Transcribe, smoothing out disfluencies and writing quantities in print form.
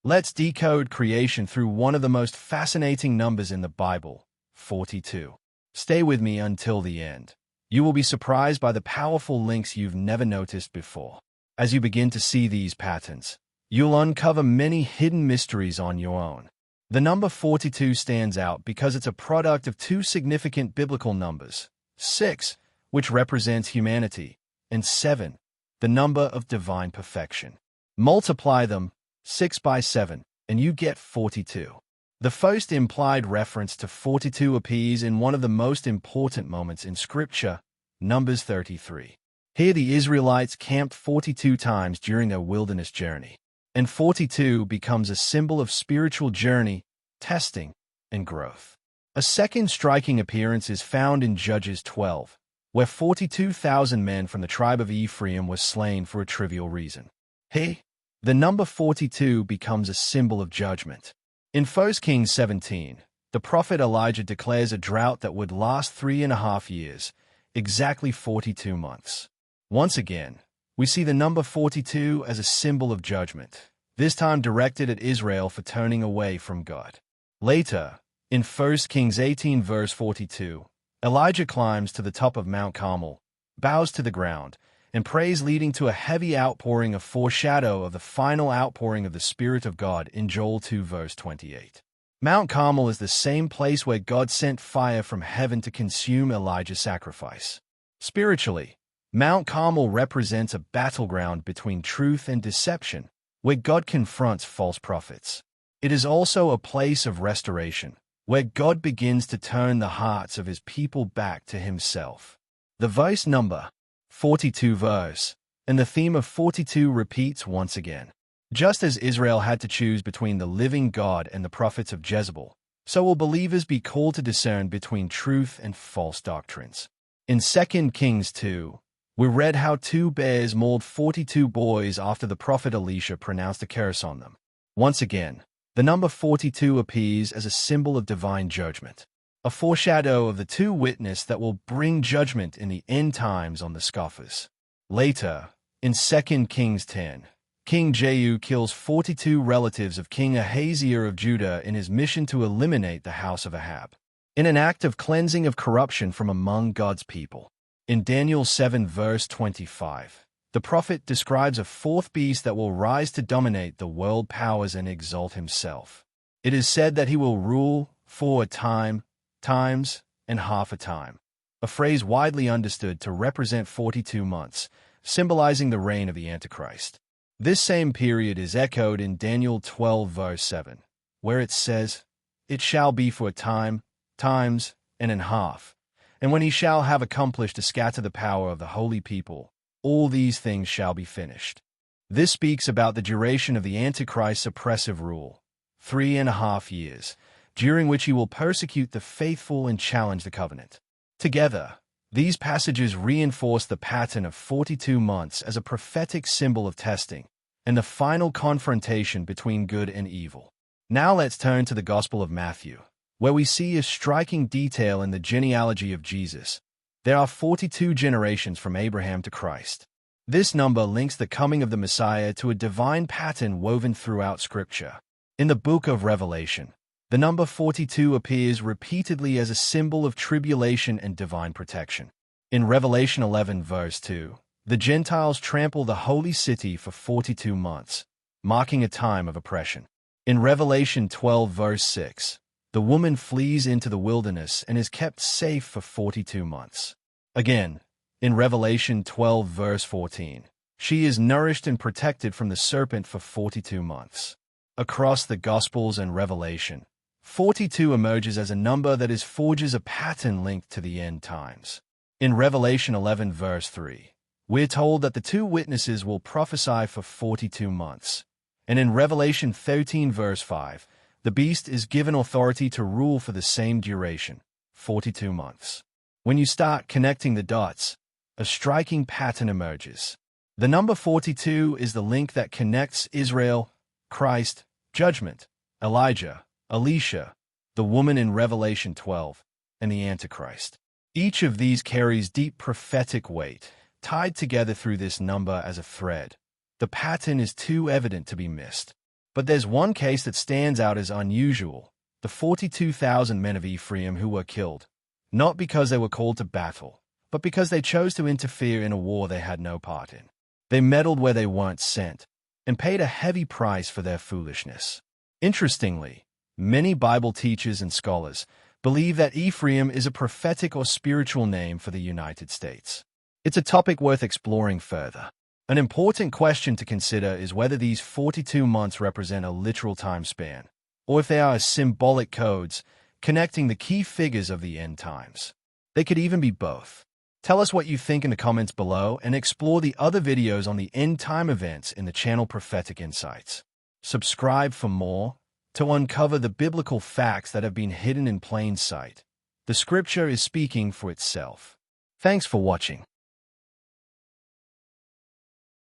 Let's decode creation through one of the most fascinating numbers in the Bible, 42. Stay with me until the end. You will be surprised by the powerful links you've never noticed before. As you begin to see these patterns, you'll uncover many hidden mysteries on your own. The number 42 stands out because it's a product of two significant biblical numbers, 6, which represents humanity, and 7, the number of divine perfection. Multiply them, 6 by 7, and you get 42. The first implied reference to 42 appears in one of the most important moments in Scripture, Numbers 33. Here the Israelites camped 42 times during their wilderness journey, and 42 becomes a symbol of spiritual journey, testing, and growth. A second striking appearance is found in Judges 12, where 42,000 men from the tribe of Ephraim were slain for a trivial reason. Here, the number 42 becomes a symbol of judgment. In 1 Kings 17, the prophet Elijah declares a drought that would last 3.5 years, exactly 42 months. Once again, we see the number 42 as a symbol of judgment, this time directed at Israel for turning away from God. Later, in 1 Kings 18 verse 42, Elijah climbs to the top of Mount Carmel, bows to the ground, and prays, leading to a heavy outpouring, a foreshadow of the final outpouring of the Spirit of God in Joel 2 verse 28. Mount Carmel is the same place where God sent fire from heaven to consume Elijah's sacrifice. Spiritually, Mount Carmel represents a battleground between truth and deception, where God confronts false prophets. It is also a place of restoration, where God begins to turn the hearts of his people back to himself. The verse number 42 verse, and the theme of 42 repeats once again. Just as Israel had to choose between the living God and the prophets of Jezebel, so will believers be called to discern between truth and false doctrines. In 2 Kings 2, we read how 2 bears mauled 42 boys after the prophet Elisha pronounced a curse on them. Once again, the number 42 appears as a symbol of divine judgment, a foreshadow of the two witnesses that will bring judgment in the end times on the scoffers. Later, in 2 Kings 10, King Jehu kills 42 relatives of King Ahaziah of Judah in his mission to eliminate the house of Ahab, in an act of cleansing of corruption from among God's people. In Daniel 7 verse 25, the prophet describes a fourth beast that will rise to dominate the world powers and exalt himself. It is said that he will rule for a time, times, and half a time, a phrase widely understood to represent 42 months, symbolizing the reign of the Antichrist. This same period is echoed in Daniel 12 verse 7, where it says, "It shall be for a time, times, and an half, and when he shall have accomplished to scatter the power of the holy people, all these things shall be finished." This speaks about the duration of the Antichrist's oppressive rule, 3.5 years, during which he will persecute the faithful and challenge the covenant. Together, these passages reinforce the pattern of 42 months as a prophetic symbol of testing and the final confrontation between good and evil. Now let's turn to the Gospel of Matthew, where we see a striking detail in the genealogy of Jesus. There are 42 generations from Abraham to Christ. This number links the coming of the Messiah to a divine pattern woven throughout Scripture. In the book of Revelation, the number 42 appears repeatedly as a symbol of tribulation and divine protection. In Revelation 11 verse 2, the Gentiles trample the holy city for 42 months, marking a time of oppression. In Revelation 12 verse 6, the woman flees into the wilderness and is kept safe for 42 months. Again, in Revelation 12 verse 14, she is nourished and protected from the serpent for 42 months. Across the Gospels and Revelation, 42 emerges as a number that forges a pattern linked to the end times. In Revelation 11 verse 3, we're told that the two witnesses will prophesy for 42 months. And in Revelation 13 verse 5, the beast is given authority to rule for the same duration, 42 months. When you start connecting the dots, a striking pattern emerges. The number 42 is the link that connects Israel, Christ, judgment, Elijah, Elisha, the woman in Revelation 12, and the Antichrist. Each of these carries deep prophetic weight, tied together through this number as a thread. The pattern is too evident to be missed. But there's one case that stands out as unusual: the 42,000 men of Ephraim who were killed, not because they were called to battle, but because they chose to interfere in a war they had no part in. They meddled where they weren't sent, and paid a heavy price for their foolishness. Interestingly, many Bible teachers and scholars believe that Ephraim is a prophetic or spiritual name for the United States. It's a topic worth exploring further. An important question to consider is whether these 42 months represent a literal time span, or if they are symbolic codes connecting the key figures of the end times. They could even be both. Tell us what you think in the comments below and explore the other videos on the end time events in the channel Prophetic Insights. Subscribe for more to uncover the biblical facts that have been hidden in plain sight. The scripture is speaking for itself. Thanks for watching.